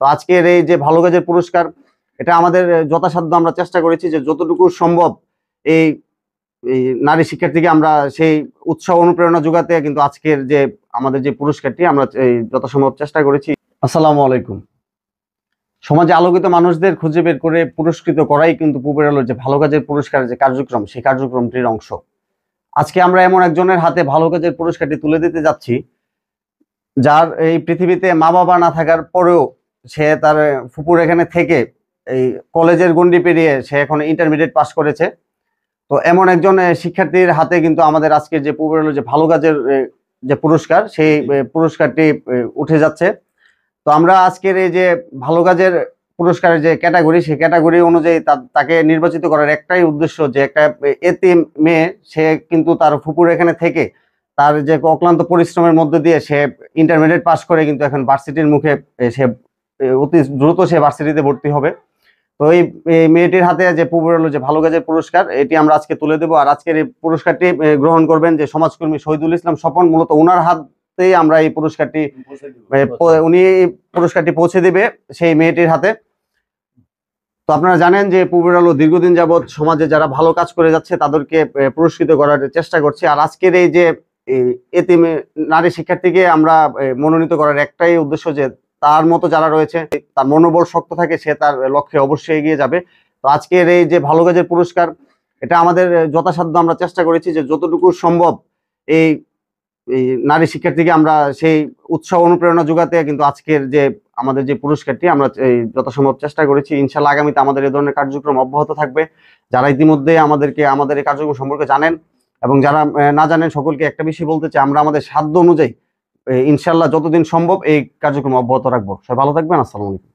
তো আজকের এই যে ভালো কাজের পুরস্কার, এটা আমাদের যথাসাধ্য আমরা চেষ্টা করেছি যে যতটুকু সম্ভব এই এই নারী শিক্ষার্থীকে আমরা সেই উৎসাহ অনুপ্রেরণা যোগাতে কিন্তু আজকের যে আমাদের যে পুরস্কারটি আমরা এই যথাসম্ভব চেষ্টা করেছি। আসসালামু আলাইকুম। সমাজে আলোকিত মানুষদের খুঁজে বের করে পুরস্কৃত করাই কিন্তু পূবের আলোর যে ভালো কাজের পুরস্কার যে কার্যক্রম, সেই কার্যক্রমটির অংশ। আজকে আমরা এমন একজনের হাতে ভালো কাজের পুরস্কারটি তুলে দিতে যাচ্ছি, যার এই পৃথিবীতে মা বাবা না থাকার পরেও সে তার ফুপুর এখানে থেকে এই কলেজের গণ্ডি পেরিয়ে সে এখন ইন্টারমিডিয়েট পাস করেছে। তো এমন একজন শিক্ষার্থীর হাতে কিন্তু আমাদের আজকে যে পূবের আলো যে ভালো কাজের যে পুরস্কার, সেই পুরস্কারটি উঠে যাচ্ছে। তো আমরা আজকের এই যে ভালো কাজের পুরস্কারের যে ক্যাটাগরি, সেই ক্যাটাগরি অনুযায়ী তাকে নির্বাচিত করার একটাই উদ্দেশ্য যে একটা এতিম মেয়ে, সে কিন্তু তার ফুপুর এখানে থেকে তার যে অক্লান্ত পরিশ্রমের মধ্যে দিয়ে সে ইন্টারমিডিয়েট পাস করে কিন্তু এখন ভার্সিটির মুখে সে অতি দ্রুত সে ভার্সিটিতে ভর্তি হবে। তো এই মেয়েটির হাতে যে পূবের আলো যে ভালো কাজের পুরস্কার, এটি আমরা আজকে তুলে দেবো। আর আজকের এই পুরস্কারটি গ্রহণ করবেন যে সমাজকর্মী শহীদুল ইসলাম স্বপন। মূলত ওনার হাতেই আমরা এই পুরস্কারটি, উনি এই পুরস্কারটি পৌঁছে দিবে সেই মেয়েটির হাতে। তো আপনারা জানেন যে পূবের আলো দীর্ঘদিন যাবৎ সমাজে যারা ভালো কাজ করে যাচ্ছে তাদেরকে পুরস্কৃত করার চেষ্টা করছে। আর আজকের এই যে এতিম নারী শিক্ষার্থীকে আমরা মনোনীত করার একটাই উদ্দেশ্য যে তার মতো যারা রয়েছে তার মনোবল শক্ত থাকে, সে তার লক্ষ্যে অবশ্যই এগিয়ে যাবে। তো আজকের এই যে ভালো কাজের পুরস্কার, এটা আমাদের যথাসাধ্য আমরা চেষ্টা করেছি যে যতটুকু সম্ভব এই নারী শিক্ষার্থীকে আমরা সেই উৎসাহ অনুপ্রেরণা যোগাতে কিন্তু আজকের যে আমাদের যে পুরস্কারটি আমরা যথাসম্ভব চেষ্টা করেছি। ইনশাল্লাহ আগামীতে আমাদের এই ধরনের কার্যক্রম অব্যাহত থাকবে। যারা ইতিমধ্যে আমাদের এই কার্যক্রম সম্পর্কে জানেন এবং যারা না জানেন, সকলকে একটা বিষয় বলতে চাই, আমরা আমাদের সাধ্য অনুযায়ী ইনশাল্লাহ যতদিন সম্ভব এই কার্যক্রম অব্যাহত রাখবো। সবাই ভালো থাকবেন। আসসালামু আলাইকুম।